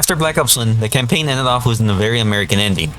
after Black Ops 1, the campaign ended off with a very American ending.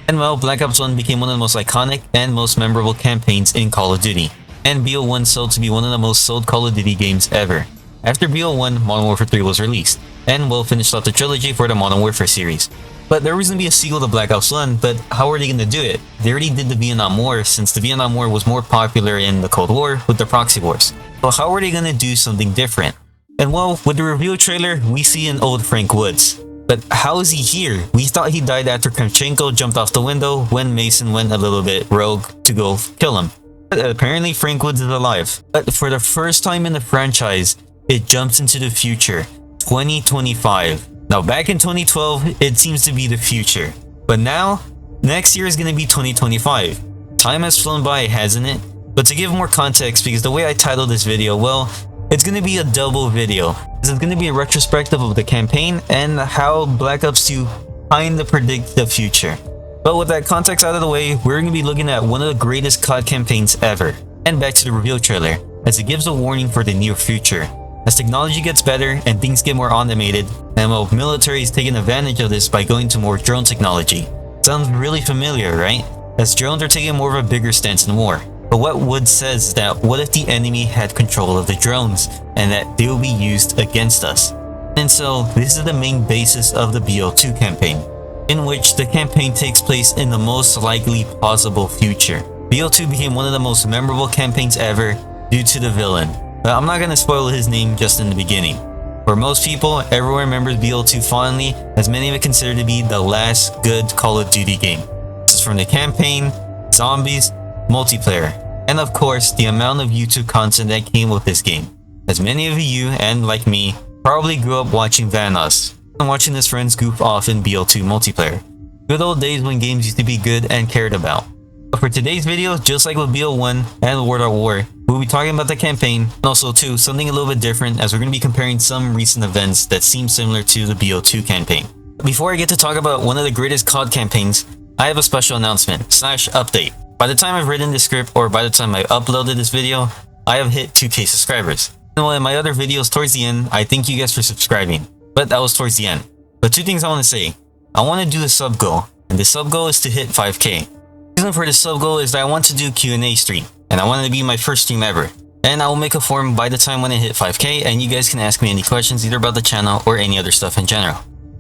And well, Black Ops 1 became one of the most iconic and most memorable campaigns in Call of Duty, and BO1 sold to be one of the most sold Call of Duty games ever. After BO1, Modern Warfare 3 was released, and well finished off the trilogy for the Modern Warfare series. But there was going to be a sequel to Black Ops 1, but how are they going to do it? They already did the Vietnam War, since the Vietnam War was more popular in the Cold War with the proxy wars. So how are they going to do something different? And well, with the reveal trailer, we see an old Frank Woods. But how is he here? We thought he died after Kravchenko jumped off the window when Mason went a little bit rogue to go kill him. But apparently Frank Woods is alive. But for the first time in the franchise, it jumps into the future, 2025. Now back in 2012, it seems to be the future. But now, next year is going to be 2025. Time has flown by, hasn't it? But to give more context, because the way I titled this video, well, it's going to be a double video. It's going to be a retrospective of the campaign and how Black Ops 2 kinda predict the future. But with that context out of the way, we're going to be looking at one of the greatest COD campaigns ever. And back to the reveal trailer, as it gives a warning for the near future. As technology gets better and things get more automated, and well, military is taking advantage of this by going to more drone technology. Sounds really familiar, right? As drones are taking more of a bigger stance in war. But what Wood says is that what if the enemy had control of the drones and that they will be used against us? And so this is the main basis of the BO2 campaign, in which the campaign takes place in the most likely possible future. BO2 became one of the most memorable campaigns ever due to the villain. But I'm not gonna spoil his name just in the beginning. For most people, everyone remembers BO2 fondly, as many of it consider to be the last good Call of Duty game. This is from the campaign, zombies, multiplayer, and of course the amount of YouTube content that came with this game. As many of you, and like me, probably grew up watching Vanoss and watching his friends goof off in BO2 multiplayer. Good old days when games used to be good and cared about. But for today's video, just like with BO1 and World at War, we'll be talking about the campaign, and also too, something a little bit different, as we're going to be comparing some recent events that seem similar to the BO2 campaign. Before I get to talk about one of the greatest COD campaigns, I have a special announcement / update. By the time I've written this script, or by the time I uploaded this video, I have hit 2K subscribers. And while in my other videos towards the end, I thank you guys for subscribing, but that was towards the end. But two things I want to say. I want to do a sub goal, and the sub goal is to hit 5K. The reason for the sub goal is that I want to do Q&A stream, and I want it to be my first stream ever. And I will make a form by the time when I hit 5K, and you guys can ask me any questions either about the channel or any other stuff in general.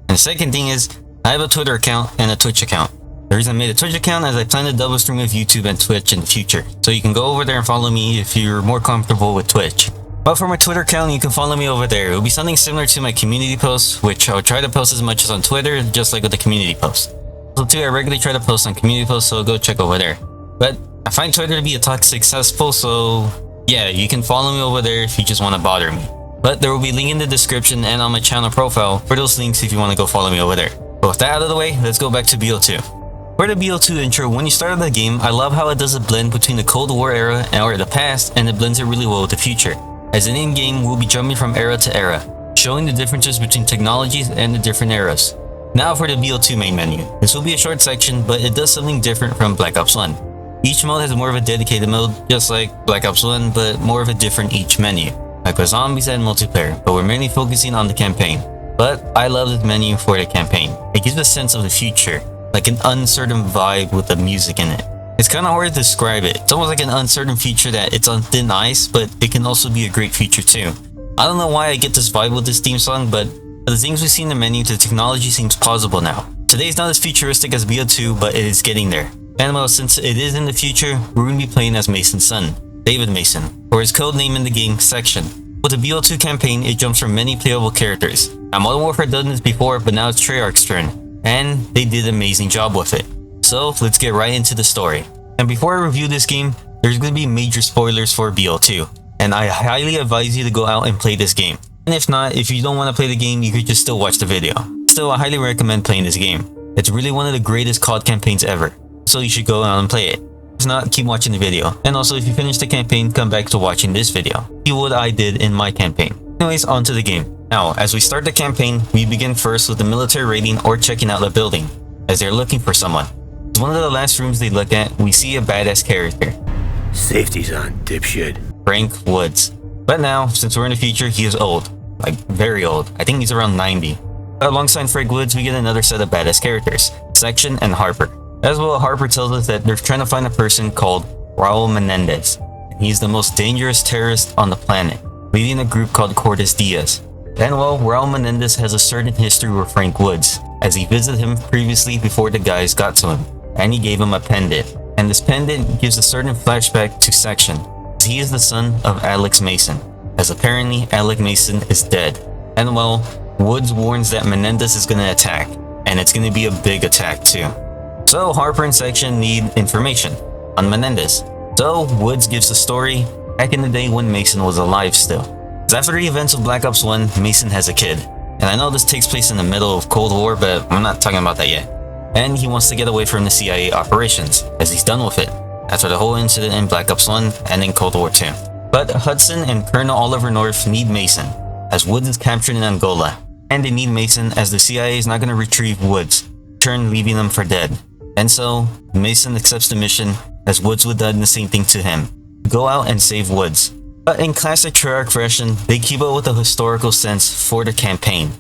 And the second thing is, I have a Twitter account and a Twitch account. The reason I made a Twitch account is I plan to double stream with YouTube and Twitch in the future. So you can go over there and follow me if you're more comfortable with Twitch. But for my Twitter account, you can follow me over there. It will be something similar to my community posts, which I'll try to post as much as on Twitter, just like with the community post. Also too, I regularly try to post on community posts, so go check over there. But I find Twitter to be a toxic cesspool, so yeah, you can follow me over there if you just want to bother me. But there will be a link in the description and on my channel profile for those links if you want to go follow me over there. But with that out of the way, let's go back to BO2. For the BO2 intro, when you start the game, I love how it does a blend between the Cold War era or the past, and it blends it really well with the future. As an in-game, we'll be jumping from era to era, showing the differences between technologies and the different eras. Now for the BO2 main menu. This will be a short section, but it does something different from Black Ops 1. Each mode has more of a dedicated mode, just like Black Ops 1, but more of a different each menu, like with zombies and multiplayer, but we're mainly focusing on the campaign. But I love this menu for the campaign. It gives a sense of the future, like an uncertain vibe with the music in it. It's kind of hard to describe it. It's almost like an uncertain future that it's on thin ice, but it can also be a great feature too. I don't know why I get this vibe with this theme song, but for the things we see in the menu, the technology seems plausible now. Today's not as futuristic as BO2, but it is getting there. And well, since it is in the future, we're going to be playing as Mason's son, David Mason, or his code name in the game, Section. With the BO2 campaign, it jumps from many playable characters. Now Modern Warfare done this before, but now it's Treyarch's turn, and they did an amazing job with it. So let's get right into the story. And before I review this game, there's going to be major spoilers for BO2, and I highly advise you to go out and play this game. And if not, if you don't want to play the game, you could just still watch the video. Still, I highly recommend playing this game. It's really one of the greatest COD campaigns ever, so you should go out and play it. If not, keep watching the video. And also, if you finish the campaign, come back to watching this video. See what I did in my campaign. Anyways, on to the game. Now, as we start the campaign, we begin first with the military raiding or checking out the building, as they're looking for someone. As one of the last rooms they look at, we see a badass character. Safety's on, dipshit. Frank Woods. But now, since we're in the future, he is old. Like, very old. I think he's around 90. Alongside Frank Woods, we get another set of badass characters, Section and Harper. As well, Harper tells us that they're trying to find a person called Raul Menendez. He's the most dangerous terrorist on the planet, leading a group called Cordis Die. And well, Raul Menendez has a certain history with Frank Woods, as he visited him previously before the guys got to him, and he gave him a pendant. And this pendant gives a certain flashback to Section, as he is the son of Alex Mason, as apparently Alex Mason is dead. And well, Woods warns that Menendez is gonna attack, and it's gonna be a big attack too. So Harper and Section need information on Menendez. So Woods gives the story back in the day when Mason was alive still. So after the events of Black Ops 1, Mason has a kid. And I know this takes place in the middle of Cold War, but I'm not talking about that yet. And he wants to get away from the CIA operations, as he's done with it, after the whole incident in Black Ops 1 and in Cold War 2. But Hudson and Colonel Oliver North need Mason, as Woods is captured in Angola. And they need Mason as the CIA is not going to retrieve Woods, in turn leaving them for dead. And so, Mason accepts the mission, as Woods would have done the same thing to him. Go out and save Woods. But in classic Treyarch fashion, they keep up with the historical sense for the campaign,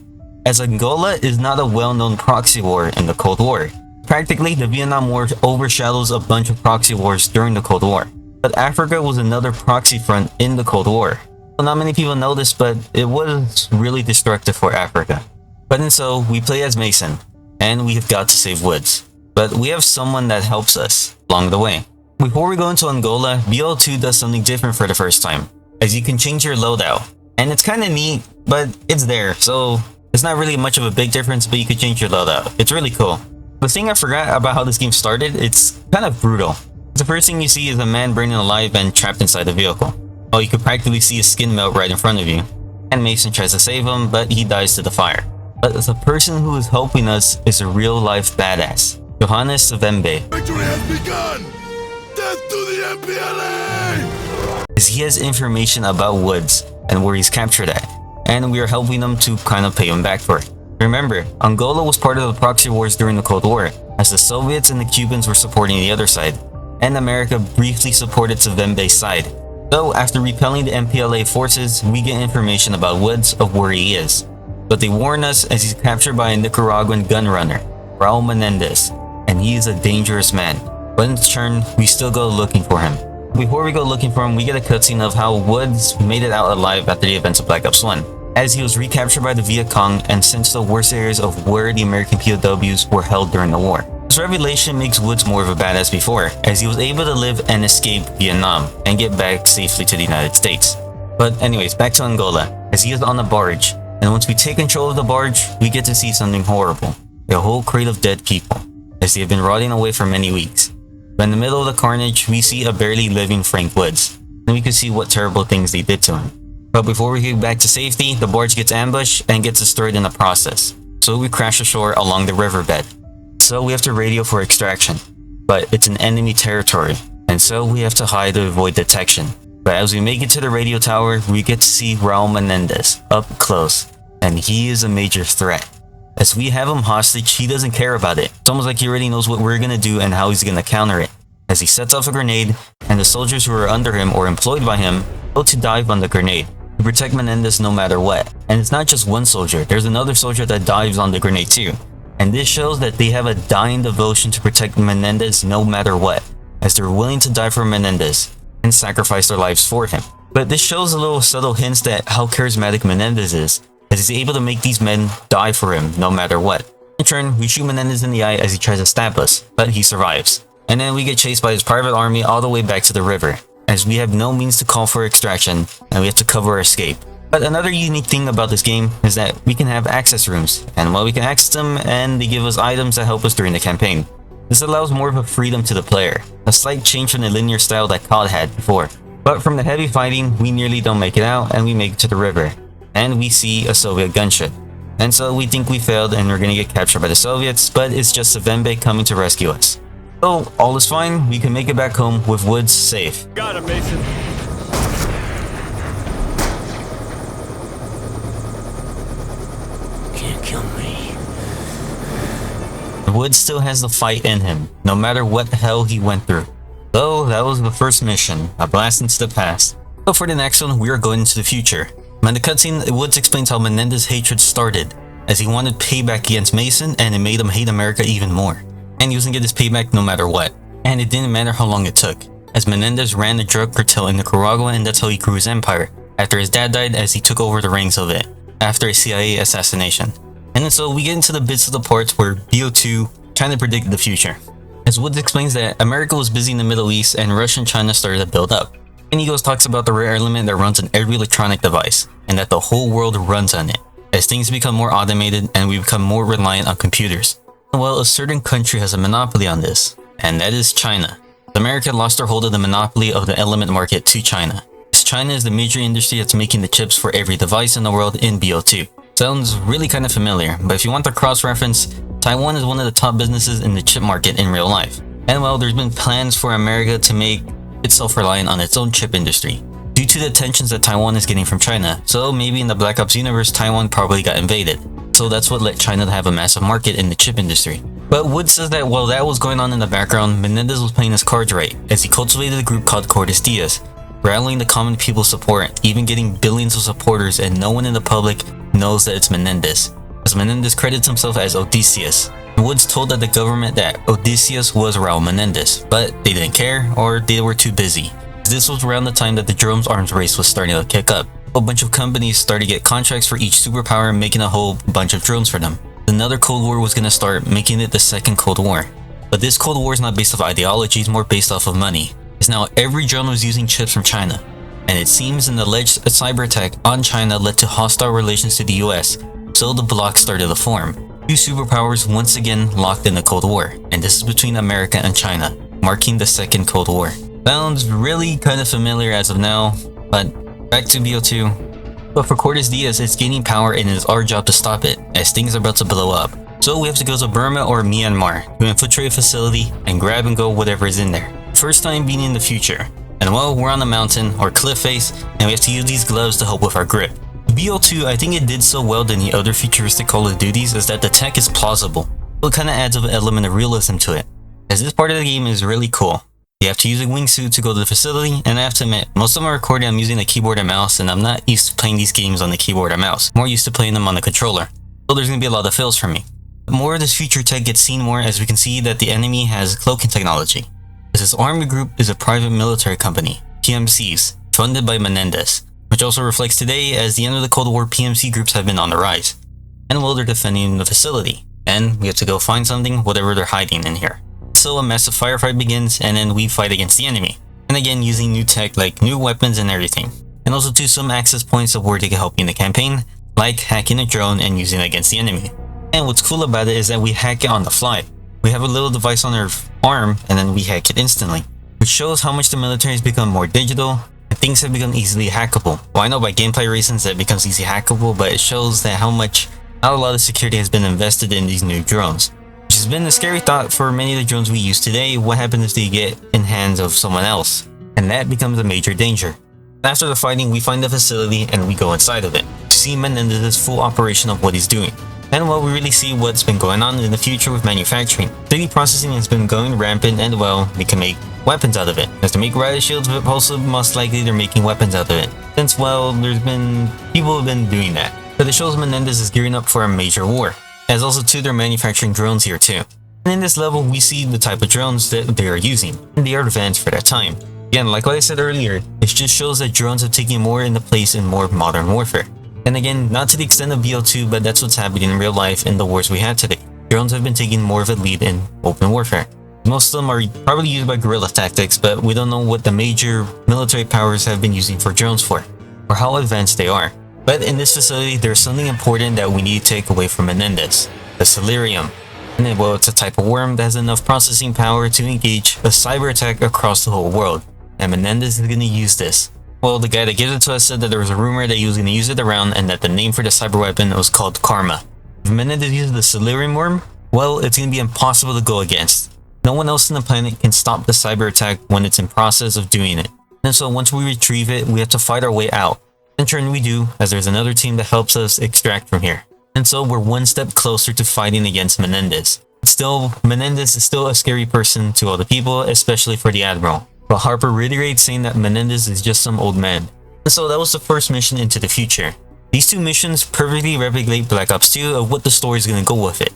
as Angola is not a well-known proxy war in the Cold War. Practically, the Vietnam War overshadows a bunch of proxy wars during the Cold War. But Africa was another proxy front in the Cold War. Well, not many people know this, but it was really destructive for Africa. But and so, we play as Mason, and we have got to save Woods. But we have someone that helps us along the way. Before we go into Angola, BL2 does something different for the first time, as you can change your loadout. And it's kinda neat, but it's there, so it's not really much of a big difference, but you can change your loadout. It's really cool. The thing I forgot about how this game started, it's kind of brutal. The first thing you see is a man burning alive and trapped inside the vehicle. Oh, you could practically see his skin melt right in front of you. And Mason tries to save him, but he dies to the fire. But the person who is helping us is a real-life badass, Johannes Savembe. Victory has begun! Death to the MPLA! As he has information about Woods and where he's captured at, and we are helping him to kind of pay him back for it. Remember, Angola was part of the proxy wars during the Cold War, as the Soviets and the Cubans were supporting the other side, and America briefly supported Savembe's side. So after repelling the MPLA forces, we get information about Woods of where he is. But they warn us as he's captured by a Nicaraguan gun runner, Raul Menendez, and he is a dangerous man. But in turn, we still go looking for him. Before we go looking for him, we get a cutscene of how Woods made it out alive after the events of Black Ops 1, as he was recaptured by the Viet Cong and sent to the worst areas of where the American POWs were held during the war. This revelation makes Woods more of a badass before, as he was able to live and escape Vietnam and get back safely to the United States. But anyways, back to Angola, as he is on a barge, and once we take control of the barge, we get to see something horrible. A whole crate of dead people, as they have been rotting away for many weeks. But in the middle of the carnage, we see a barely living Frank Woods, and we can see what terrible things they did to him. But before we get back to safety, the barge gets ambushed and gets destroyed in the process, so we crash ashore along the riverbed. So we have to radio for extraction, but it's an enemy territory, and so we have to hide to avoid detection. But as we make it to the radio tower, we get to see Raul Menendez up close, and he is a major threat. As we have him hostage, he doesn't care about it. It's almost like he already knows what we're gonna do and how he's gonna counter it, as he sets off a grenade, and the soldiers who are under him or employed by him go to dive on the grenade to protect Menendez no matter what. And it's not just one soldier, there's another soldier that dives on the grenade too. And this shows that they have a dying devotion to protect Menendez no matter what, as they're willing to die for Menendez and sacrifice their lives for him. But this shows a little subtle hints at how charismatic Menendez is, as he's able to make these men die for him no matter what. In turn, we shoot Menendez in the eye as he tries to stab us, but he survives. And then we get chased by his private army all the way back to the river, as we have no means to call for extraction, and we have to cover our escape. But another unique thing about this game is that we can have access rooms, and well, we can access them and they give us items that help us during the campaign. This allows more of a freedom to the player, a slight change from the linear style that COD had before. But from the heavy fighting, we nearly don't make it out and we make it to the river, and we see a Soviet gunship. And so we think we failed and we're gonna get captured by the Soviets, but it's just Savembe coming to rescue us. So all is fine, we can make it back home with Woods safe. Got him, Mason. Can't kill me. Woods still has the fight in him, no matter what hell he went through. So that was the first mission, a blast into the past. So for the next one, we are going into the future. In the cutscene, Woods explains how Menendez's hatred started, as he wanted payback against Mason, and it made him hate America even more. And he was gonna get his payback no matter what. And it didn't matter how long it took, as Menendez ran a drug cartel in Nicaragua, and that's how he grew his empire, after his dad died, as he took over the reins of it, after a CIA assassination. And then so we get into the bits of the parts where BO2 kind of predicted the future, as Woods explains that America was busy in the Middle East and Russia and China started to build up. And he talks about the rare element that runs on every electronic device, and that the whole world runs on it, as things become more automated and we become more reliant on computers. Well, a certain country has a monopoly on this, and that is China. America lost their hold of the monopoly of the element market to China, as China is the major industry that's making the chips for every device in the world in BO2. Sounds really kind of familiar, but if you want the cross-reference, Taiwan is one of the top businesses in the chip market in real life. And well, there's been plans for America to make it self-reliant on its own chip industry, due to the tensions that Taiwan is getting from China. So maybe in the Black Ops universe, Taiwan probably got invaded. So that's what led China to have a massive market in the chip industry. But Wood says that while that was going on in the background, Menendez was playing his cards right, as he cultivated a group called Cordis Die, rallying the common people's support, even getting billions of supporters, and no one in the public knows that it's Menendez, as Menendez credits himself as Odysseus. Woods told that the government that Odysseus was Raul Menendez, but they didn't care, or they were too busy. This was around the time that the drones arms race was starting to kick up. A bunch of companies started to get contracts for each superpower, making a whole bunch of drones for them. Another Cold War was going to start, making it the second Cold War. But this Cold War is not based off ideology, it's more based off of money. As now every drone was using chips from China. And it seems an alleged cyber attack on China led to hostile relations to the US, so the bloc started to form. Two superpowers once again locked in the Cold War, and this is between America and China, marking the second Cold War. Sounds really kind of familiar as of now, but back to BO2. But for Cordis Die, it's gaining power and it is our job to stop it, as things are about to blow up. So we have to go to Burma or Myanmar to infiltrate a facility and grab and go whatever is in there. First time being in the future. And well, we're on a mountain or cliff face, and we have to use these gloves to help with our grip. BO2, I think it did so well than the other futuristic Call of Duties is that the tech is plausible. So it kind of adds an element of realism to it, as this part of the game is really cool. You have to use a wingsuit to go to the facility, and I have to admit, most of my recording I'm using a keyboard and mouse, and I'm not used to playing these games on the keyboard and mouse. I'm more used to playing them on the controller. So there's going to be a lot of fails for me. More of this future tech gets seen more as we can see that the enemy has cloaking technology. This army group is a private military company, PMCs, funded by Menendez, which also reflects today as the end of the Cold War PMC groups have been on the rise. And well, they're defending the facility, and we have to go find something, whatever they're hiding in here. So a massive firefight begins, and then we fight against the enemy. And again, using new tech like new weapons and everything. And also to some access points of where they can help you in the campaign, like hacking a drone and using it against the enemy. And what's cool about it is that we hack it on the fly. We have a little device on our arm, and then we hack it instantly, which shows how much the military has become more digital, and things have become easily hackable. Well, I know by gameplay reasons that it becomes easily hackable, but it shows that not a lot of security has been invested in these new drones. Which has been a scary thought for many of the drones we use today. What happens if they get in hands of someone else? And that becomes a major danger. After the fighting, we find the facility and we go inside of it to see Menendez's full operation of what he's doing. And well, we really see what's been going on in the future with manufacturing. 3D processing has been going rampant, and well, they can make weapons out of it. As to make riot shields, but also most likely they're making weapons out of it. Since well, people have been doing that. But it shows Menendez is gearing up for a major war. As also too, they're manufacturing drones here too. And in this level, we see the type of drones that they are using, and they are advanced for that time. Again, like what I said earlier, it just shows that drones have taken more into place in more modern warfare. And again, not to the extent of BO2, but that's what's happening in real life in the wars we have today. Drones have been taking more of a lead in open warfare. Most of them are probably used by guerrilla tactics, but we don't know what the major military powers have been using for drones for, or how advanced they are. But in this facility, there's something important that we need to take away from Menendez, the Celerium. And then, well, it's a type of worm that has enough processing power to engage a cyber attack across the whole world. And Menendez is going to use this. Well, the guy that gives it to us said that there was a rumor that he was going to use it around, and that the name for the cyber weapon was called Karma. If Menendez uses the Celerium worm, well, it's going to be impossible to go against. No one else on the planet can stop the cyber attack when it's in process of doing it. And so once we retrieve it, we have to fight our way out. In turn we do, as there's another team that helps us extract from here. And so we're one step closer to fighting against Menendez. Still, Menendez is still a scary person to all the people, especially for the Admiral. But Harper reiterates saying that Menendez is just some old man. And so that was the first mission into the future. These two missions perfectly replicate Black Ops 2 of what the story is going to go with it.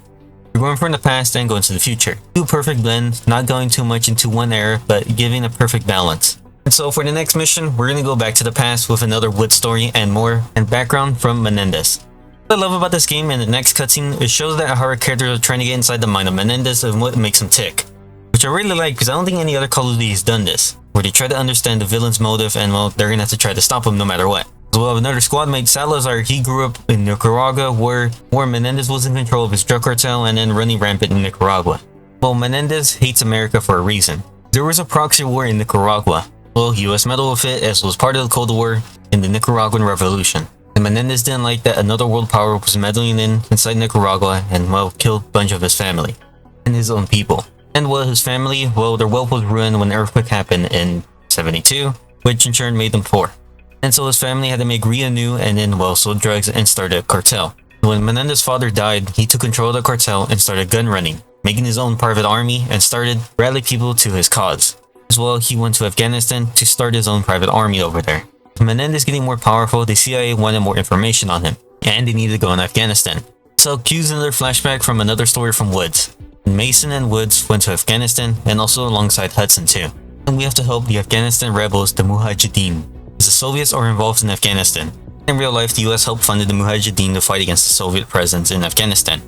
We're going from the past and going to the future. Two perfect blends, not going too much into one era, but giving a perfect balance. And so for the next mission, we're going to go back to the past with another Wood story and more, and background from Menendez. What I love about this game in the next cutscene, it shows that how our characters are trying to get inside the mind of Menendez and what makes him tick. Which I really like because I don't think any other Call of Duty has done this, where they try to understand the villain's motive and well, they're going to have to try to stop him no matter what. As well, another squad mate, Salazar, he grew up in Nicaragua where Menendez was in control of his drug cartel and then running rampant in Nicaragua. Well, Menendez hates America for a reason. There was a proxy war in Nicaragua. Well, US meddled with it as was part of the Cold War in the Nicaraguan Revolution. And Menendez didn't like that another world power was meddling inside Nicaragua and well, killed a bunch of his family and his own people. And well, his family, well, their wealth was ruined when the earthquake happened in 72, which in turn made them poor. And so his family had to make Rio new and then well, sold drugs and started a cartel. When Menendez's father died, he took control of the cartel and started gun running, making his own private army and started rallying people to his cause. As well, he went to Afghanistan to start his own private army over there. With Menendez getting more powerful, the CIA wanted more information on him, and they needed to go in Afghanistan. So cues another flashback from another story from Woods. Mason and Woods went to Afghanistan and also alongside Hudson too. And we have to help the Afghanistan rebels, the Mujahideen, as the Soviets are involved in Afghanistan. In real life, the US helped fund the Mujahideen to fight against the Soviet presence in Afghanistan.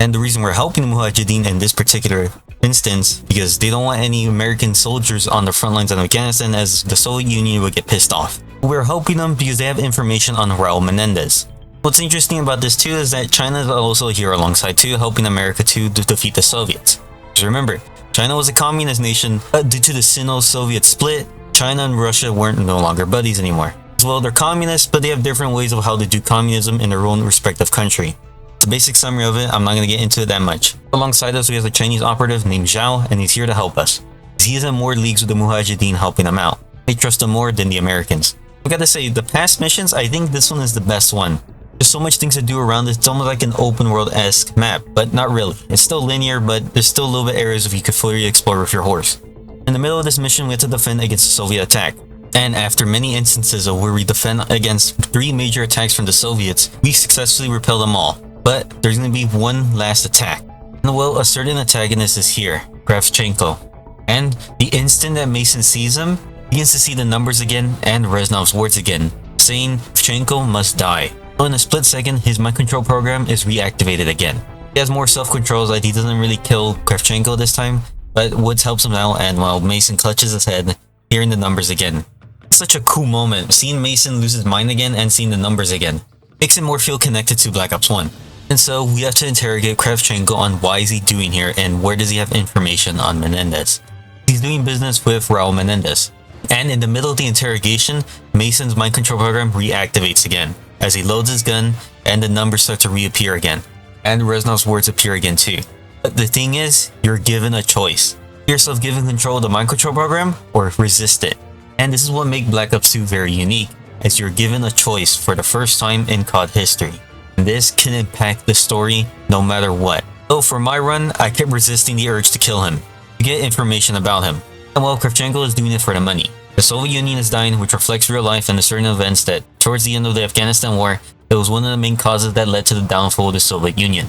And the reason we're helping the Mujahideen in this particular instance, because they don't want any American soldiers on the front lines of Afghanistan as the Soviet Union would get pissed off. We're helping them because they have information on Raul Menendez. What's interesting about this too is that China is also here alongside too, helping America to defeat the Soviets. Because remember, China was a communist nation, but due to the Sino-Soviet split, China and Russia weren't no longer buddies anymore. As well, they're communists, but they have different ways of how to do communism in their own respective country. The basic summary of it, I'm not going to get into it that much. Alongside us, we have a Chinese operative named Zhao, and he's here to help us. He is in more leagues with the Mujahideen helping him out. They trust him more than the Americans. I gotta say, the past missions, I think this one is the best one. There's so much things to do around it, it's almost like an open world-esque map, but not really. It's still linear, but there's still a little bit areas if you could fully explore with your horse. In the middle of this mission, we had to defend against a Soviet attack. And after many instances of where we defend against 3 major attacks from the Soviets, we successfully repel them all. But there's going to be one last attack. And well, a certain antagonist is here, Kravchenko. And the instant that Mason sees him, he begins to see the numbers again and Reznov's words again, saying Kravchenko must die. So in a split second, his mind control program is reactivated again. He has more self-control that he doesn't really kill Kravchenko this time, but Woods helps him out and while Mason clutches his head, hearing the numbers again. It's such a cool moment, seeing Mason lose his mind again and seeing the numbers again. Makes him more feel connected to Black Ops 1. And so we have to interrogate Kravchenko on why is he doing here and where does he have information on Menendez. He's doing business with Raul Menendez. And in the middle of the interrogation, Mason's mind control program reactivates again, as he loads his gun and the numbers start to reappear again. And Reznov's words appear again too. But the thing is, you're given a choice. Give yourself given control of the mind control program or resist it. And this is what makes Black Ops 2 very unique, as you're given a choice for the first time in COD history. And this can impact the story no matter what. So for my run, I kept resisting the urge to kill him, to get information about him. And well, Kravchenko is doing it for the money. The Soviet Union is dying, which reflects real life and the certain events that, towards the end of the Afghanistan war, it was one of the main causes that led to the downfall of the Soviet Union.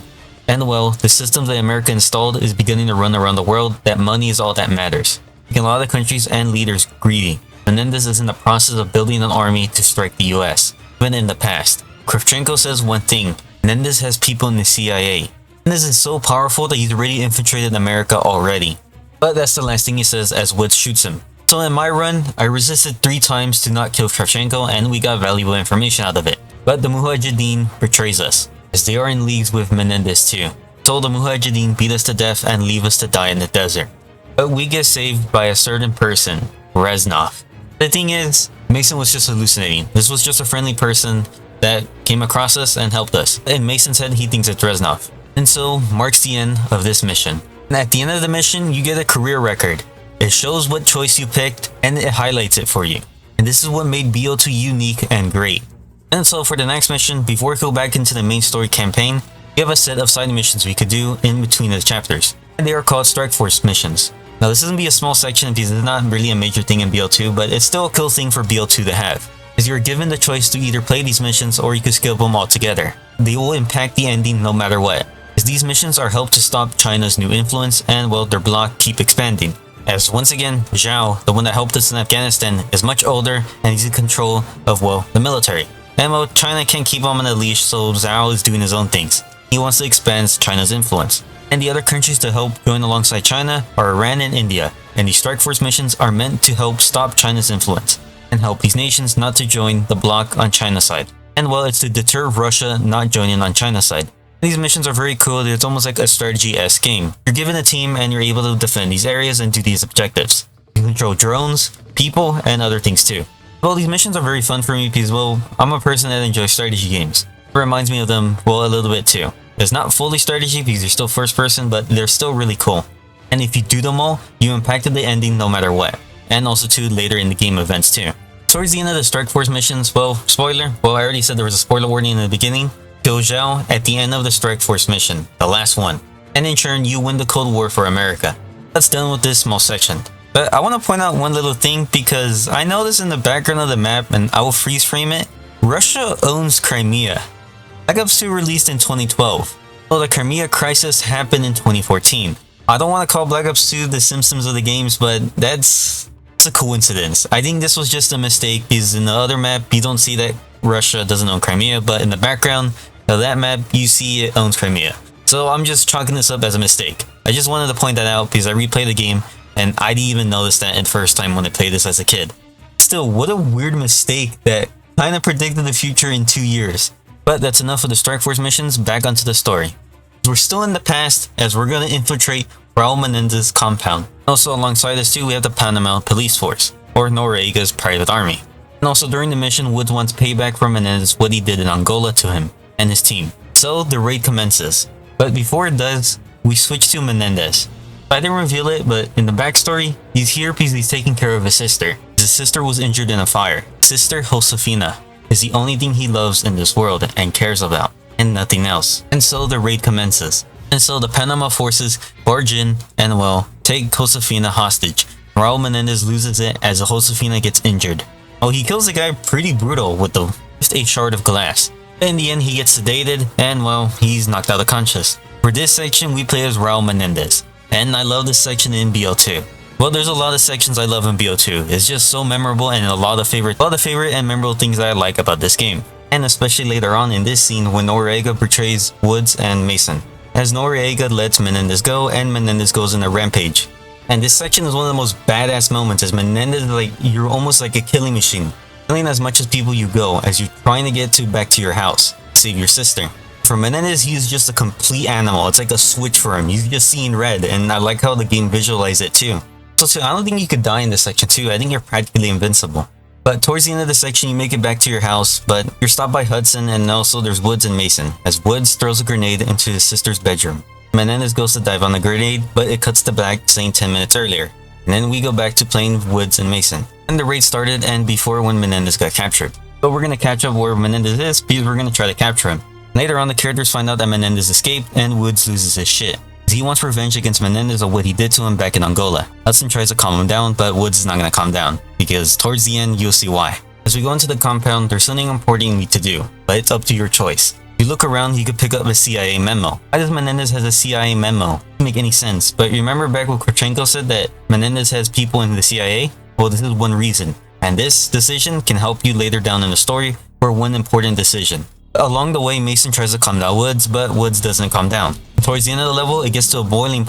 And well, the systems that America installed is beginning to run around the world that money is all that matters, making a lot of countries and leaders greedy. Menendez is in the process of building an army to strike the US. Even in the past, Kravchenko says one thing, Menendez has people in the CIA. Menendez is so powerful that he's already infiltrated America already. But that's the last thing he says as Woods shoots him. So in my run, I resisted 3 times to not kill Kravchenko and we got valuable information out of it. But the Mujahideen betrays us, as they are in leagues with Menendez too. So the Mujahideen beat us to death and leave us to die in the desert. But we get saved by a certain person, Reznov. The thing is, Mason was just hallucinating. This was just a friendly person that came across us and helped us. In Mason's head, he thinks it's Reznov. And so marks the end of this mission. And at the end of the mission, you get a career record. It shows what choice you picked and it highlights it for you. And this is what made BO2 unique and great. And so for the next mission, before we go back into the main story campaign, we have a set of side missions we could do in between the chapters. And they are called Strike Force missions. Now this is going to be a small section because it's not really a major thing in BO2, but it's still a cool thing for BO2 to have. as you're given the choice to either play these missions or you could skip them altogether. They will impact the ending no matter what, as these missions are helped to stop China's new influence and, well, their bloc keep expanding. As once again, Zhao, the one that helped us in Afghanistan, is much older and he's in control of, well, the military. And well, China can't keep him on a leash, so Zhao is doing his own things. He wants to expand China's influence. And the other countries to help join alongside China are Iran and India, and these strike force missions are meant to help stop China's influence and help these nations not to join the bloc on China's side. And well, it's to deter Russia not joining on China's side. These missions are very cool. It's almost like a strategy-esque game. You're given a team and you're able to defend these areas and do these objectives. You control drones, people, and other things too. Well, these missions are very fun for me because, well, I'm a person that enjoys strategy games. It reminds me of them, well, a little bit too. It's not fully strategy because you're still first person, but they're still really cool. And if you do them all, you impacted the ending no matter what. And also too, later in the game events too. Towards the end of the Strike Force missions, well, spoiler, well, I already said there was a spoiler warning in the beginning. Kill Zhao at the end of the Strike Force mission, the last one. And in turn, you win the Cold War for America. That's done with this small section. But I want to point out one little thing because I noticed in the background of the map, and I will freeze frame it, Russia owns Crimea. Black Ops 2 released in 2012. Well, the Crimea crisis happened in 2014. I don't want to call Black Ops 2 the Simpsons of the games, but that's a coincidence. I think this was just a mistake because in the other map, you don't see that Russia doesn't own Crimea, but in the background of that map, you see it owns Crimea. So I'm just chalking this up as a mistake. I just wanted to point that out because I replayed the game and I didn't even notice that the first time when I played this as a kid. Still, what a weird mistake that kind of predicted the future in 2 years. But that's enough of the Strike Force missions, back onto the story. We're still in the past as we're going to infiltrate Raul Menendez's compound. Also alongside us too, we have the Panama Police Force, or Noriega's private army. And also during the mission, Woods wants payback from Menendez what he did in Angola to him and his team. So the raid commences. But before it does, we switch to Menendez. I didn't reveal it, but in the backstory, he's here because he's taking care of his sister. His sister was injured in a fire. Sister Josefina is the only thing he loves in this world and cares about, and nothing else. And so the raid commences. And so the Panama forces barge in and, well, take Josefina hostage. Raul Menendez loses it as Josefina gets injured. Oh, he kills the guy pretty brutal with a shard of glass. In the end, he gets sedated and, well, he's knocked out unconscious. For this section, we play as Raul Menendez. And I love this section in BO2. Well, there's a lot of sections I love in BO2. It's just so memorable and a lot of favorite and memorable things that I like about this game. And especially later on in this scene when Noriega betrays Woods and Mason, as Noriega lets Menendez go and Menendez goes in a rampage. And this section is one of the most badass moments as Menendez is you're almost like a killing machine, killing as much as people you go as you're trying to get back to your house, save your sister. For Menendez, he's just a complete animal. It's like a switch for him. He's just seeing red, and I like how the game visualizes it too. So I don't think you could die in this section too. I think you're practically invincible. But towards the end of the section, you make it back to your house, but you're stopped by Hudson, and also there's Woods and Mason, as Woods throws a grenade into his sister's bedroom. Menendez goes to dive on the grenade, but it cuts to back saying 10 minutes earlier. And then we go back to playing Woods and Mason. And the raid started, and before when Menendez got captured. But we're going to catch up where Menendez is, because we're going to try to capture him. Later on, the characters find out that Menendez escaped, and Woods loses his shit. He wants revenge against Menendez of what he did to him back in Angola. Hudson tries to calm him down, but Woods is not going to calm down, because towards the end, you'll see why. As we go into the compound, there's something important you need to do, but it's up to your choice. If you look around, you could pick up a CIA memo. Why does Menendez has a CIA memo? Doesn't make any sense, but remember back when Korchenko said that Menendez has people in the CIA? Well, this is one reason, and this decision can help you later down in the story for one important decision. Along the way, Mason tries to calm down Woods, but Woods doesn't calm down. Towards the end of the level, it gets to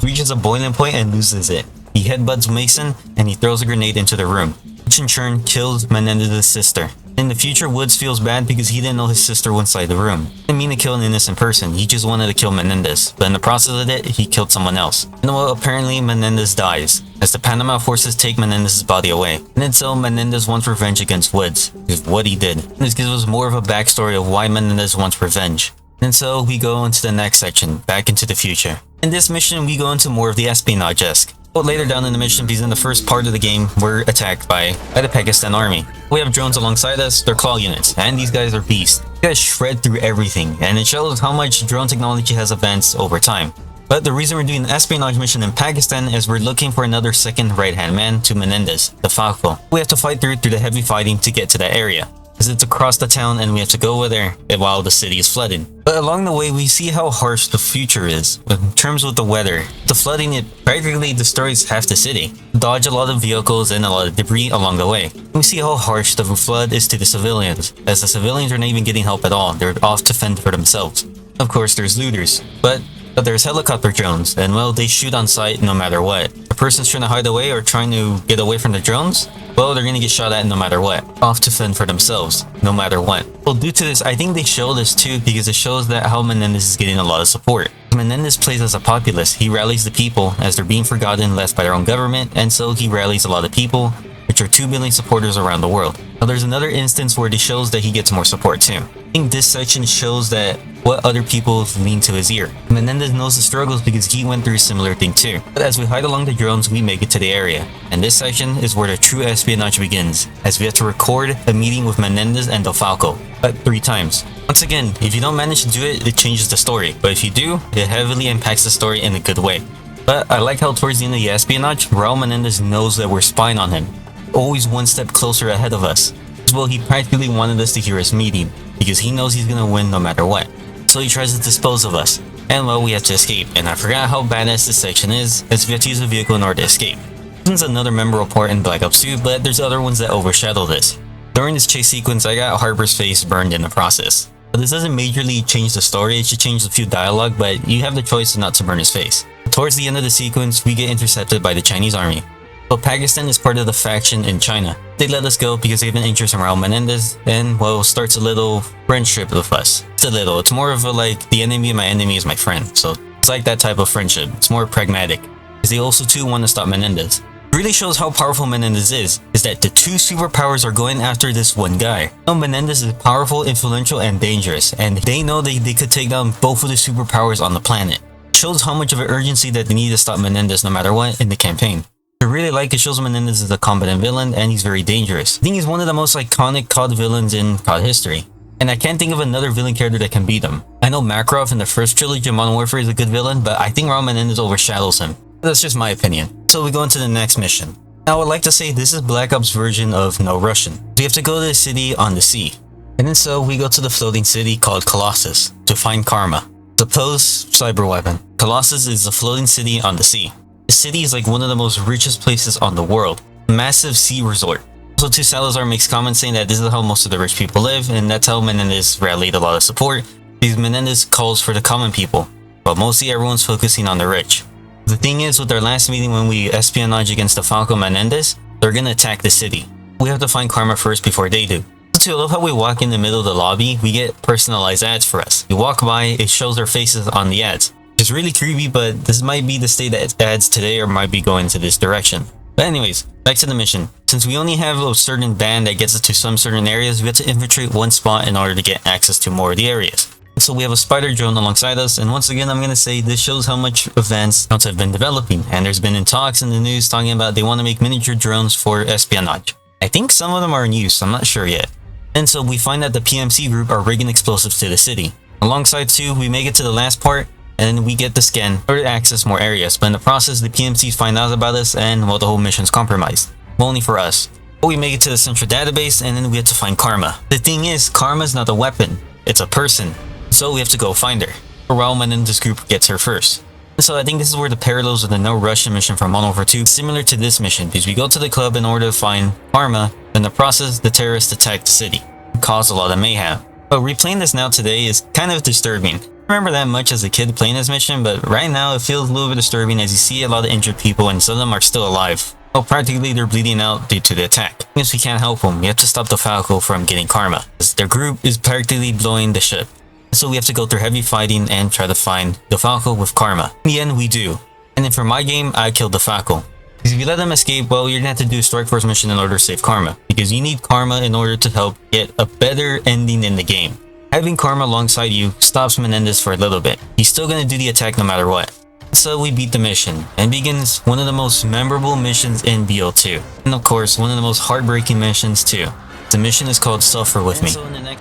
reaches a boiling point and loses it. He headbutts Mason and he throws a grenade into the room, which in turn kills Menendez's sister. In the future, Woods feels bad because he didn't know his sister was inside the room. He didn't mean to kill an innocent person, he just wanted to kill Menendez, but in the process of it, he killed someone else. And well, apparently Menendez dies, as the Panama forces take Menendez's body away. And then so Menendez wants revenge against Woods, is what he did. And this gives us more of a backstory of why Menendez wants revenge. And so we go into the next section, back into the future. In this mission, we go into more of the espionage-esque. But later down in the mission, because in the first part of the game, we're attacked by the Pakistan army. We have drones alongside us, they're claw units, and these guys are beasts. These guys shred through everything, and it shows how much drone technology has advanced over time. But the reason we're doing an espionage mission in Pakistan is we're looking for another second right-hand man to Menendez, the Falco. We have to fight through the heavy fighting to get to that area. as it's across the town and we have to go over there while the city is flooded. But along the way, we see how harsh the future is in terms of the weather. The flooding, it practically destroys half the city. Dodge a lot of vehicles and a lot of debris along the way. We see how harsh the flood is to the civilians, as the civilians are not even getting help at all. They're off to fend for themselves. Of course, there's looters, but there's helicopter drones, and well, they shoot on sight no matter what. A person's trying to hide away or trying to get away from the drones, well, they're gonna get shot at no matter what. Off to fend for themselves, no matter what. Well, due to this, I think they show this too because it shows that how Menendez is getting a lot of support. Menendez plays as a populist. He rallies the people as they're being forgotten, left by their own government, and so he rallies a lot of people, which are 2 billion supporters around the world. Now, there's another instance where it shows that he gets more support too. I think this section shows that what other people lean to his ear. Menendez knows the struggles because he went through a similar thing too. But as we hide along the drones, we make it to the area. And this section is where the true espionage begins, as we have to record a meeting with Menendez and Falco, but 3 times. Once again, if you don't manage to do it, it changes the story. But if you do, it heavily impacts the story in a good way. But I like how towards the end of the espionage, Raul Menendez knows that we're spying on him. Always one step closer ahead of us. As well, he practically wanted us to hear his meeting, because he knows he's gonna win no matter what. So he tries to dispose of us. And well, we have to escape. And I forgot how badass this section is, as we have to use a vehicle in order to escape. This is another memorable part in Black Ops 2, but there's other ones that overshadow this. During this chase sequence, I got Harper's face burned in the process. But this doesn't majorly change the story, it should change a few dialogue, but you have the choice not to burn his face. Towards the end of the sequence, we get intercepted by the Chinese army. But Pakistan is part of the faction in China. They let us go because they have an interest in Raul Menendez, and well, starts a little friendship with us. It's a little, it's more of a like, the enemy of my enemy is my friend, so it's like that type of friendship. It's more pragmatic, because they also too want to stop Menendez. It really shows how powerful Menendez is that the 2 superpowers are going after this one guy. Now Menendez is powerful, influential, and dangerous, and they know they could take down both of the superpowers on the planet. It shows how much of an urgency that they need to stop Menendez no matter what in the campaign. I really like it shows Menendez is a competent villain and he's very dangerous. I think he's one of the most iconic COD villains in COD history. And I can't think of another villain character that can beat him. I know Makarov in the first trilogy of Modern Warfare is a good villain, but I think Raul Menendez overshadows him. That's just my opinion. So we go into the next mission. Now I would like to say this is Black Ops version of No Russian. We have to go to the city on the sea. And then so we go to the floating city called Colossus to find Karma, the post-cyber weapon. Colossus is a floating city on the sea. The city is like one of the most richest places on the world. A massive sea resort. Also too, Salazar makes comments saying that this is how most of the rich people live, and that's how Menendez rallied a lot of support, because Menendez calls for the common people, but mostly everyone's focusing on the rich. The thing is, with our last meeting when we espionage against the Falco Menendez, they're gonna attack the city. We have to find Karma first before they do. I love how we walk in the middle of the lobby, we get personalized ads for us. We walk by, it shows their faces on the ads. It's really creepy, but this might be the state that ads today or might be going to this direction. But anyways, back to the mission. Since we only have a certain band that gets us to some certain areas, we have to infiltrate one spot in order to get access to more of the areas. So we have a spider drone alongside us, and once again I'm gonna say this shows how much advanced drones have been developing, and there's been talks in the news talking about they want to make miniature drones for espionage. I think some of them are in use, I'm not sure yet. And so we find that the PMC group are rigging explosives to the city. Alongside too, we make it to the last part, and we get the scan in order to access more areas, but in the process the PMCs find out about us and well, the whole mission's compromised. Well, only for us. But we make it to the central database and then we have to find Karma. The thing is, Karma's not a weapon, it's a person. So we have to go find her. Raul Menendez's group gets her first. So I think this is where the parallels with the No Russian mission from Modern Warfare 2 similar to this mission, because we go to the club in order to find Karma. In the process, the terrorists attack the city. It caused a lot of mayhem. But replaying this now today is kind of disturbing. I don't remember that much as a kid playing this mission, but right now it feels a little bit disturbing as you see a lot of injured people and some of them are still alive. Well, practically they're bleeding out due to the attack. Yes, we can't help them. We have to stop the Falco from getting Karma, as their group is practically blowing the ship. So we have to go through heavy fighting and try to find the Falco with Karma. In the end, we do. And then for my game, I killed the Falco. Because if you let them escape, well, you're gonna have to do a Strike Force mission in order to save Karma. Because you need Karma in order to help get a better ending in the game. Having Karma alongside you stops Menendez for a little bit. He's still gonna do the attack no matter what. So we beat the mission, and begins one of the most memorable missions in BO2. And of course, one of the most heartbreaking missions too. The mission is called Suffer With Me.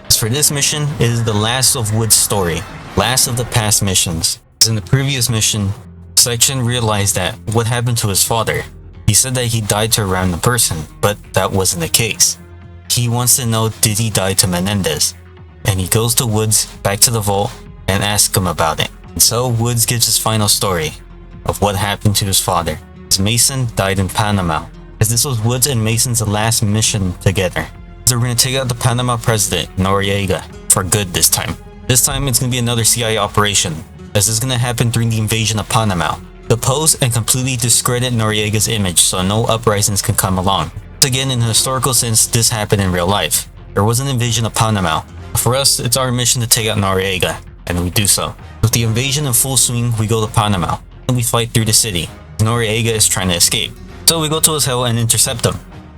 As for this mission, it is the last of Wood's story. Last of the past missions. As in the previous mission, Section realized that what happened to his father. He said that he died to a random person, but that wasn't the case. he wants to know, did he die to Menendez? And he goes to Woods back to the vault and asks him about it. And so Woods gives his final story of what happened to his father, as Mason died in Panama, as this was Woods and Mason's last mission together. So we're going to take out the Panama president, Noriega, for good this time. This time it's going to be another CIA operation, as this is going to happen during the invasion of Panama. Depose and completely discredit Noriega's image so no uprisings can come along. Again, in a historical sense, this happened in real life. There was an invasion of Panama. For us, it's our mission to take out Noriega, and we do so. With the invasion in full swing, we go to Panama, and we fight through the city. Noriega is trying to escape. So we go to his hell and intercept him.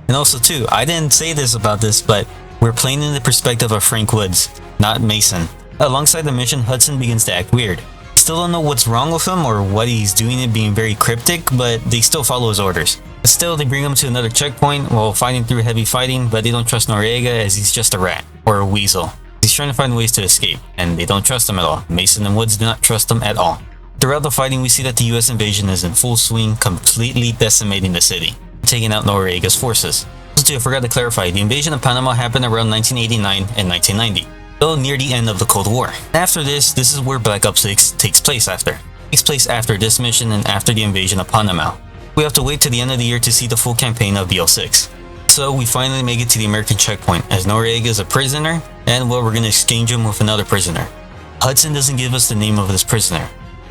And also too, I didn't say this about this, but we're playing in the perspective of Frank Woods, not Mason. Alongside the mission, Hudson begins to act weird. Still don't know what's wrong with him or what he's doing, it being very cryptic, but they still follow his orders. Still, they bring him to another checkpoint while fighting through heavy fighting, but they don't trust Noriega as he's just a rat, or a weasel. He's trying to find ways to escape, and they don't trust him at all. Mason and Woods do not trust him at all. Throughout the fighting, we see that the US invasion is in full swing, completely decimating the city, taking out Noriega's forces. Also, I forgot to clarify, the invasion of Panama happened around 1989 and 1990. So near the end of the Cold War. After this is where Black Ops 6 takes place after. It takes place after this mission and after the invasion of Panama. We have to wait to the end of the year to see the full campaign of BL6. So we finally make it to the American checkpoint, as Noriega is a prisoner, and well, we're gonna exchange him with another prisoner. Hudson doesn't give us the name of this prisoner,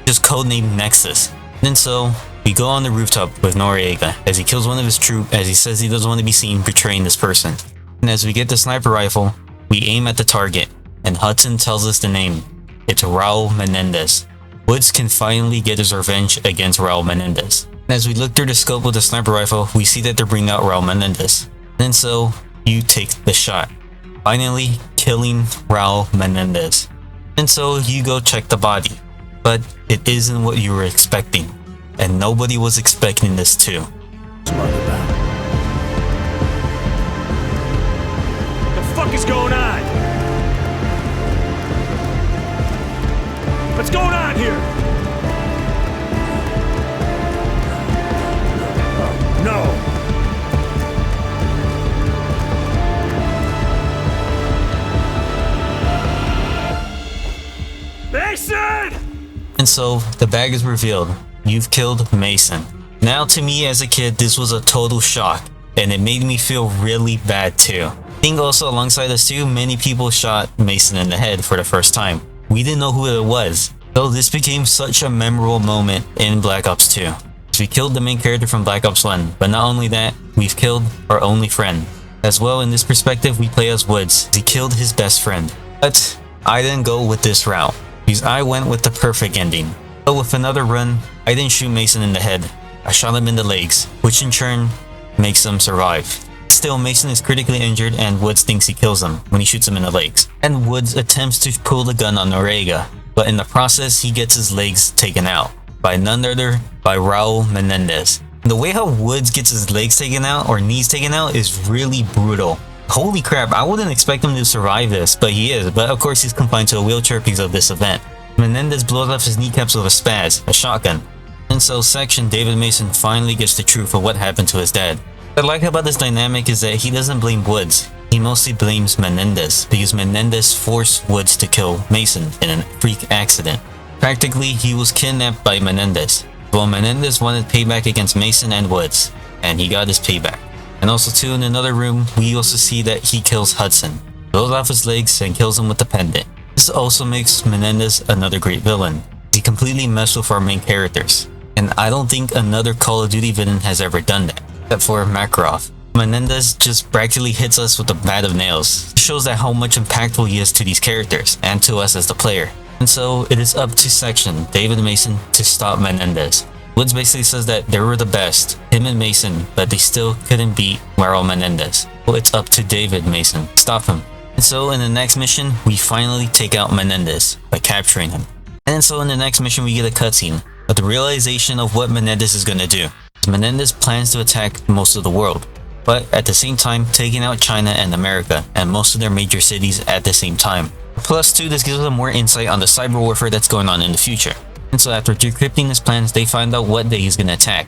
just codenamed Nexus. And so, we go on the rooftop with Noriega, as he kills one of his troop, as he says he doesn't want to be seen betraying this person. And as we get the sniper rifle, we aim at the target, and Hudson tells us the name. It's Raul Menendez. Woods can finally get his revenge against Raul Menendez. And as we look through the scope with the sniper rifle, we see that they're bringing out Raul Menendez. And so, you take the shot, finally killing Raul Menendez. And so, you go check the body. But it isn't what you were expecting. And nobody was expecting this too. Smart about. The fuck is going on? What's going on here? No! Mason! And so, the bag is revealed. You've killed Mason. Now to me as a kid, this was a total shock, and it made me feel really bad too. I think also alongside us too, many people shot Mason in the head for the first time. We didn't know who it was, so this became such a memorable moment in Black Ops 2. We killed the main character from Black Ops 1, but not only that, we've killed our only friend. As well, in this perspective, we play as Woods. He killed his best friend. But I didn't go with this route, because I went with the perfect ending. So with another run, I didn't shoot Mason in the head. I shot him in the legs, which in turn makes him survive. Still, Mason is critically injured and Woods thinks he kills him when he shoots him in the legs. And Woods attempts to pull the gun on Noriega, but in the process he gets his legs taken out by none other by Raul Menendez. And the way how Woods gets his legs taken out or knees taken out is really brutal. Holy crap, I wouldn't expect him to survive this, but he is. But of course he's confined to a wheelchair because of this event. Menendez blows off his kneecaps with a spaz, a shotgun. In so section, David Mason finally gets the truth of what happened to his dad. What I like about this dynamic is that he doesn't blame Woods. He mostly blames Menendez, because Menendez forced Woods to kill Mason in a freak accident. Practically, he was kidnapped by Menendez. Well, Menendez wanted payback against Mason and Woods, and he got his payback. And also too, in another room, we also see that he kills Hudson, blows off his legs and kills him with the pendant. This also makes Menendez another great villain. He completely messed with our main characters, and I don't think another Call of Duty villain has ever done that, except for Makarov. Menendez just practically hits us with a bat of nails. It shows that how much impactful he is to these characters, and to us as the player. And so, it is up to Section, David Mason, to stop Menendez. Woods basically says that they were the best, him and Mason, but they still couldn't beat Raul Menendez. Well, it's up to David Mason to stop him. And so, in the next mission, we finally take out Menendez by capturing him. And so, in the next mission, we get a cutscene of the realization of what Menendez is going to do. Menendez plans to attack most of the world, but at the same time, taking out China and America, and most of their major cities at the same time. Plus, too, this gives them more insight on the cyber warfare that's going on in the future. And so after decrypting his plans, they find out what day he's gonna attack.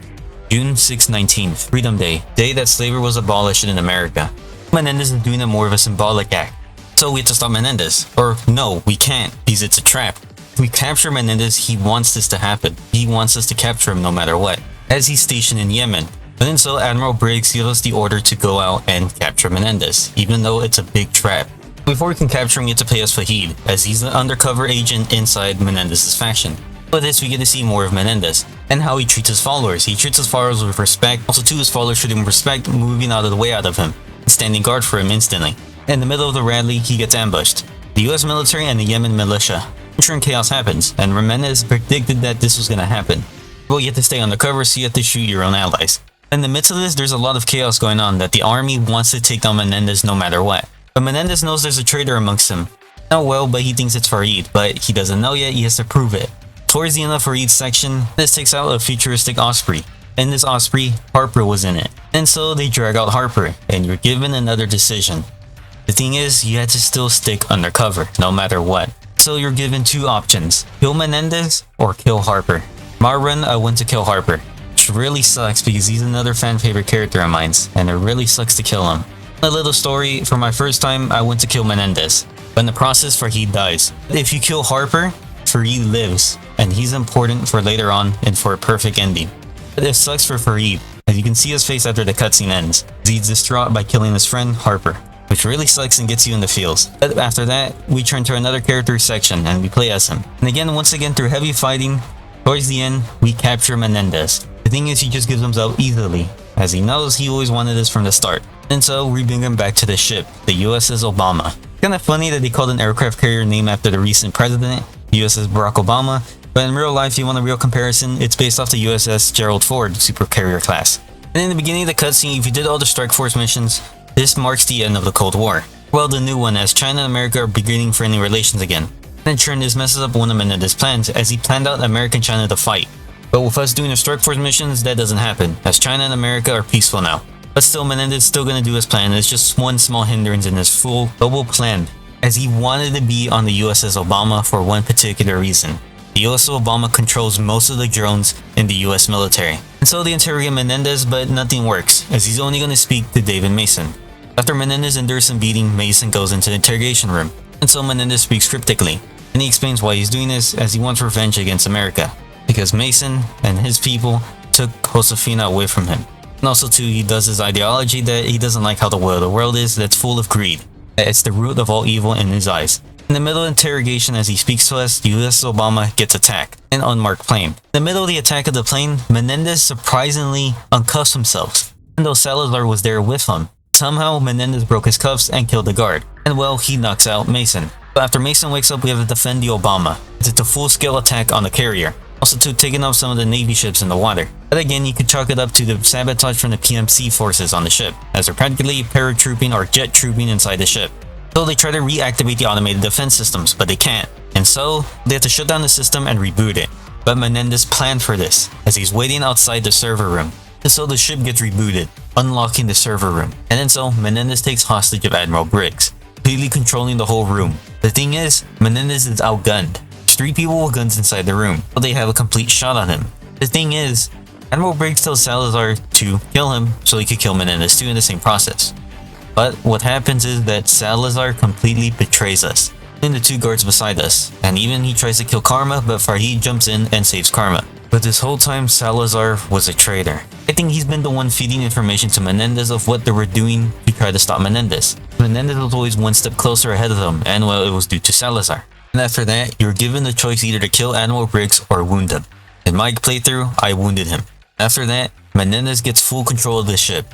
June 6/19, Freedom Day, day that slavery was abolished in America. Menendez is doing a more of a symbolic act. So we have to stop Menendez. Or no, we can't, because it's a trap. If we capture Menendez, he wants this to happen. He wants us to capture him no matter what, as he's stationed in Yemen. But then so Admiral Briggs gives us the order to go out and capture Menendez, even though it's a big trap. Before we can capture him, we have to pay us Fahid, as he's an undercover agent inside Menendez's faction. With this, we get to see more of Menendez, and how he treats his followers. He treats his followers with respect, also too his followers treat him with respect, moving out of the way out of him, and standing guard for him instantly. In the middle of the rally, he gets ambushed. The US military and the Yemen militia. Ensuring chaos happens, and Menendez predicted that this was gonna happen. Well, you have to stay undercover, so you have to shoot your own allies. In the midst of this, there's a lot of chaos going on that the army wants to take down Menendez no matter what. But Menendez knows there's a traitor amongst them. Not well, but he thinks it's Farid, but he doesn't know yet, he has to prove it. Towards the end of Farid's section, this takes out a futuristic Osprey. In this Osprey, Harper was in it. And so they drag out Harper, and you're given another decision. The thing is, you had to still stick undercover, no matter what. So you're given two options, kill Menendez or kill Harper. My run, I went to kill Harper, which really sucks because he's another fan favorite character of mine, and it really sucks to kill him. A little story, for my first time, I went to kill Menendez, but in the process, Farid dies. If you kill Harper, Farid lives, and he's important for later on and for a perfect ending. But it sucks for Farid, as you can see his face after the cutscene ends, as he's distraught by killing his friend, Harper, which really sucks and gets you in the feels. But after that, we turn to another character section and we play as him. And again, once again, through heavy fighting, towards the end, we capture Menendez. The thing is, he just gives himself easily, as he knows he always wanted this from the start. And so we bring him back to the ship, the USS Obama. Kinda funny that they called an aircraft carrier named after the recent president, USS Barack Obama, but in real life, if you want a real comparison, it's based off the USS Gerald Ford supercarrier class. And in the beginning of the cutscene, if you did all the Strike Force missions, this marks the end of the Cold War. Well, the new one, as China and America are beginning friendly relations again. And in turn, this messes up one of Menendez's plans, as he planned out America and China to fight. But with us doing the Strike Force missions, that doesn't happen, as China and America are peaceful now. But still, Menendez is still gonna do his plan, it's just one small hindrance in his full global plan, as he wanted to be on the USS Obama for one particular reason. The USS Obama controls most of the drones in the US military. And so they interrogate Menendez, but nothing works, as he's only gonna speak to David Mason. After Menendez endures some beating, Mason goes into the interrogation room, and so Menendez speaks cryptically, and he explains why he's doing this, as he wants revenge against America, because Mason and his people took Josefina away from him. And also too, he does his ideology that he doesn't like how the way of the world is, that's full of greed. It's the root of all evil in his eyes. In the middle of the interrogation, as he speaks to us, the USS Obama gets attacked, an unmarked plane. In the middle of the attack of the plane, Menendez surprisingly uncuffs himself, even though Salazar was there with him. Somehow, Menendez broke his cuffs and killed the guard, and well, he knocks out Mason. But after Mason wakes up, we have to defend the Obama. It's a full-scale attack on the carrier, also to taking off some of the Navy ships in the water. But again, you could chalk it up to the sabotage from the PMC forces on the ship, as they're practically paratrooping or jet trooping inside the ship. So they try to reactivate the automated defense systems, but they can't. And so, they have to shut down the system and reboot it. But Menendez planned for this, as he's waiting outside the server room. And so the ship gets rebooted, unlocking the server room. And then so, Menendez takes hostage of Admiral Briggs, completely controlling the whole room. The thing is, Menendez is outgunned. There's 3 people with guns inside the room, but they have a complete shot on him. The thing is, Admiral Briggs tells Salazar to kill him so he could kill Menendez too in the same process. But what happens is that Salazar completely betrays us, and the 2 guards beside us, and even he tries to kill Karma, but Farid jumps in and saves Karma. But this whole time, Salazar was a traitor. I think he's been the one feeding information to Menendez of what they were doing to try to stop Menendez. Menendez was always one step closer ahead of them, and well, it was due to Salazar. And after that, you're given the choice either to kill Admiral Briggs or wound him. In my playthrough, I wounded him. After that, Menendez gets full control of the ship,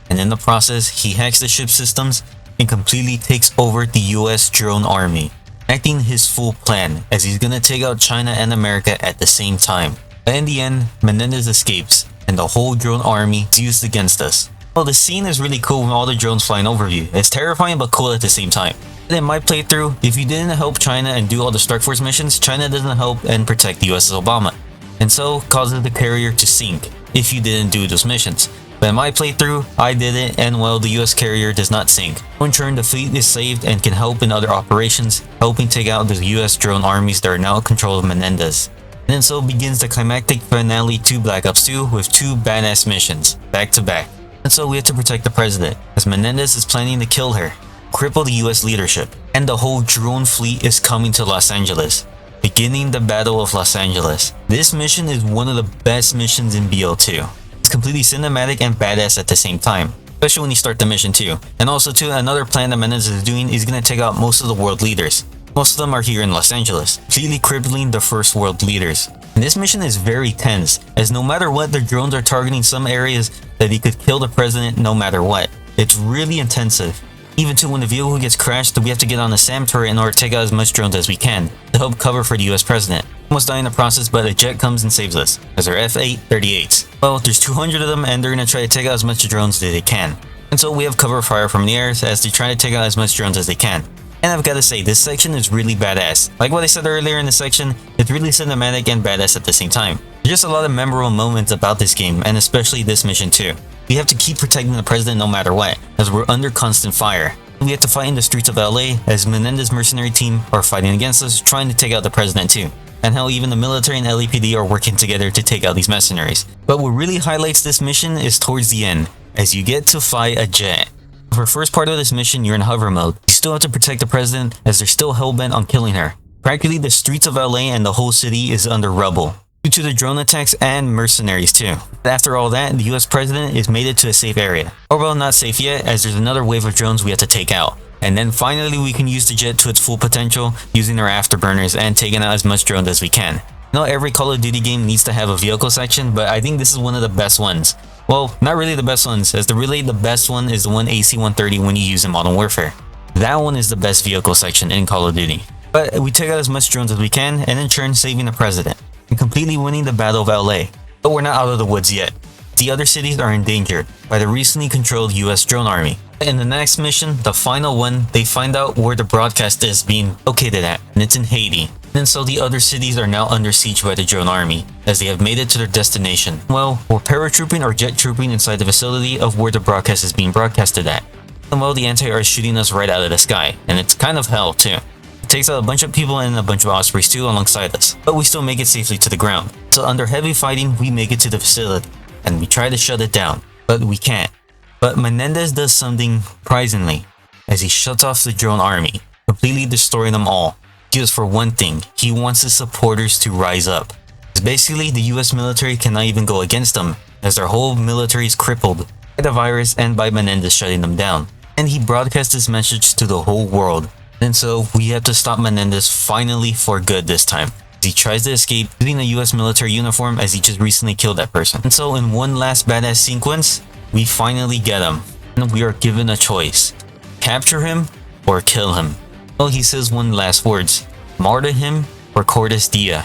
and in the process, he hacks the ship's systems and completely takes over the US drone army, acting his full plan, as he's gonna take out China and America at the same time. But in the end, Menendez escapes, and the whole drone army is used against us. Well, the scene is really cool with all the drones flying over you. It's terrifying but cool at the same time. And in my playthrough, if you didn't help China and do all the Strike Force missions, China doesn't help and protect the USS Obama, and so causes the carrier to sink if you didn't do those missions. But in my playthrough, I did it, and well, the US carrier does not sink. In turn, the fleet is saved and can help in other operations, helping take out the US drone armies that are now in control of Menendez. And then so begins the climactic finale to Black Ops 2 with 2 badass missions, back to back. And so we have to protect the president, as Menendez is planning to kill her, cripple the US leadership, and the whole drone fleet is coming to Los Angeles, beginning the Battle of Los Angeles. This mission is one of the best missions in BO2. It's completely cinematic and badass at the same time, especially when you start the mission too. And also too, another plan that Menendez is doing is going to take out most of the world leaders. Most of them are here in Los Angeles, completely crippling the first world leaders. And this mission is very tense, as no matter what, the drones are targeting some areas that he could kill the president no matter what. It's really intensive. Even to when the vehicle gets crashed, we have to get on a SAM turret in order to take out as much drones as we can to help cover for the US president. Almost die in the process, but a jet comes and saves us, as our F-8-38s. Well, there's 200 of them and they're going to try to take out as much drones as they can. And so we have cover fire from the air as they try to take out as much drones as they can. And I've got to say, this section is really badass. Like what I said earlier in the section, it's really cinematic and badass at the same time. There's just a lot of memorable moments about this game, and especially this mission too. We have to keep protecting the president no matter what, as we're under constant fire. We have to fight in the streets of LA, as Menendez's mercenary team are fighting against us, trying to take out the president too. And how even the military and LAPD are working together to take out these mercenaries. But what really highlights this mission is towards the end, as you get to fly a jet. For the first part of this mission, you're in hover mode. You still have to protect the president, as they're still hellbent on killing her. Practically the streets of LA and the whole city is under rubble, due to the drone attacks and mercenaries too. After all that, the US president is made it to a safe area. Or well, not safe yet, as there's another wave of drones we have to take out. And then finally we can use the jet to its full potential, using our afterburners and taking out as much drones as we can. Not every Call of Duty game needs to have a vehicle section, but I think this is one of the best ones. Well, not really the best ones, as the best one is the one AC-130 when you use in Modern Warfare. That one is the best vehicle section in Call of Duty. But we take out as much drones as we can, and in turn saving the president, and completely winning the Battle of LA. But we're not out of the woods yet. The other cities are endangered by the recently controlled US drone army. In the next mission, the final one, they find out where the broadcast is being located at, and it's in Haiti. And so the other cities are now under siege by the drone army, as they have made it to their destination. Well, we're paratrooping or jet trooping inside the facility of where the broadcast is being broadcasted at. And well, the anti-air is shooting us right out of the sky, and it's kind of hell too. It takes out a bunch of people and a bunch of Ospreys too alongside us, but we still make it safely to the ground. So under heavy fighting, we make it to the facility, and we try to shut it down, but we can't. But Menendez does something surprisingly, as he shuts off the drone army, completely destroying them all. Just for one thing, he wants his supporters to rise up. Because basically, the US military cannot even go against them, as their whole military is crippled by the virus and by Menendez shutting them down. And he broadcasts this message to the whole world. And so, we have to stop Menendez finally for good this time. He tries to escape using a US military uniform, as he just recently killed that person. And so, in one last badass sequence, we finally get him. And we are given a choice. Capture him or kill him. Well, he says one last words. Martyr him or Cordis Die.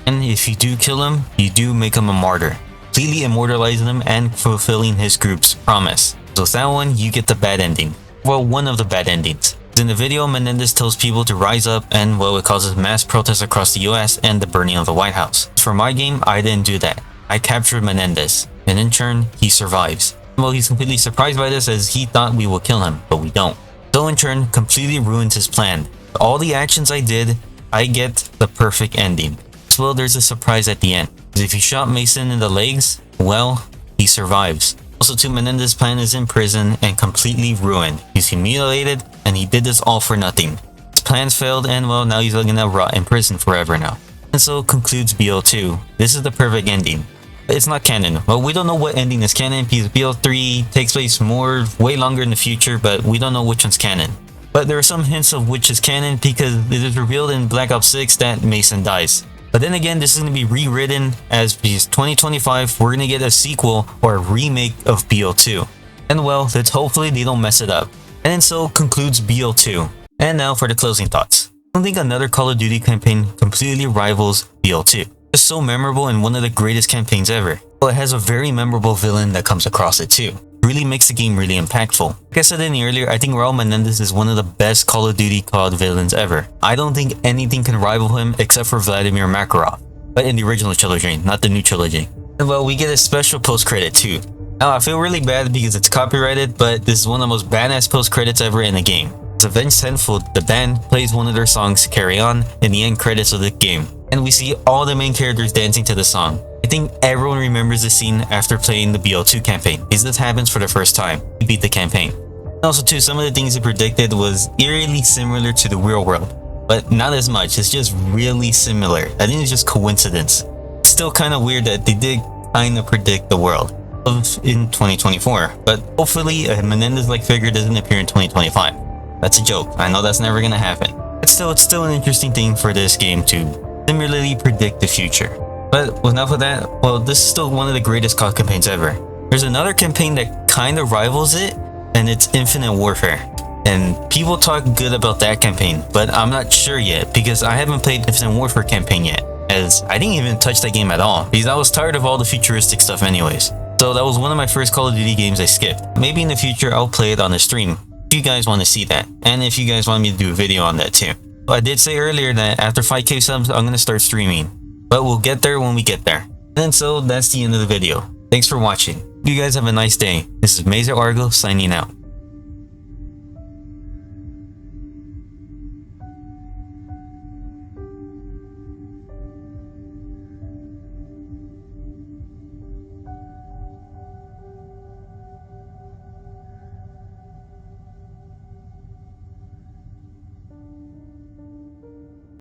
And if you do kill him, you do make him a martyr, completely immortalizing him and fulfilling his group's promise. So with that one, you get the bad ending. Well, one of the bad endings. In the video, Menendez tells people to rise up, and well, it causes mass protests across the US and the burning of the White House. For my game, I didn't do that. I captured Menendez, and in turn, he survives. Well, he's completely surprised by this, as he thought we would kill him, but we don't. So in turn, completely ruins his plan. All the actions I did, I get the perfect ending. As well, there's a surprise at the end. If you shot Mason in the legs, well, he survives. Also too, Menendez's plan is in prison and completely ruined. He's humiliated, and he did this all for nothing. His plans failed, and well, now he's gonna rot in prison forever now. And so concludes BO2. This is the perfect ending. It's not canon. Well, we don't know what ending is canon, because BO3 takes place way longer in the future, but we don't know which one's canon. But there are some hints of which is canon, because it is revealed in Black Ops 6 that Mason dies. But then again, this is going to be rewritten, as because 2025, we're going to get a sequel or a remake of BO2. And well, let's hopefully they don't mess it up. And so concludes BO2. And now for the closing thoughts. I don't think another Call of Duty campaign completely rivals BO2. It's so memorable and one of the greatest campaigns ever. Well, it has a very memorable villain that comes across it too. It really makes the game really impactful. Like I said earlier, I think Raul Menendez is one of the best Call of Duty COD villains ever. I don't think anything can rival him except for Vladimir Makarov, but in the original trilogy, not the new trilogy. And well, we get a special post-credit too. Now, I feel really bad because it's copyrighted, but this is one of the most badass post-credits ever in the game. As Avenged Sevenfold, the band plays one of their songs, Carry On, in the end credits of the game. And we see all the main characters dancing to the song. I think everyone remembers the scene after playing the BO2 campaign, because this happens for the first time. You beat the campaign. And also too, some of the things it predicted was eerily similar to the real world, but not as much. It's just really similar. I think it's just coincidence. It's still kind of weird that they did kind of predict the world in 2024, but hopefully a Menendez-like figure doesn't appear in 2025. That's a joke. I know that's never gonna happen. But still, it's still an interesting thing for this game to similarly predict the future. But enough of that. Well, this is still one of the greatest COD campaigns ever. There's another campaign that kind of rivals it, and it's Infinite Warfare. And people talk good about that campaign, but I'm not sure yet because I haven't played Infinite Warfare campaign yet, as I didn't even touch that game at all because I was tired of all the futuristic stuff anyways. So that was one of my first Call of Duty games I skipped. Maybe in the future I'll play it on the stream if you guys want to see that, and if you guys want me to do a video on that too. But I did say earlier that after 5k subs I'm gonna start streaming, but we'll get there when we get there. And so that's the end of the video. Thanks for watching. You guys have a nice day. This is Mesa Argo signing out.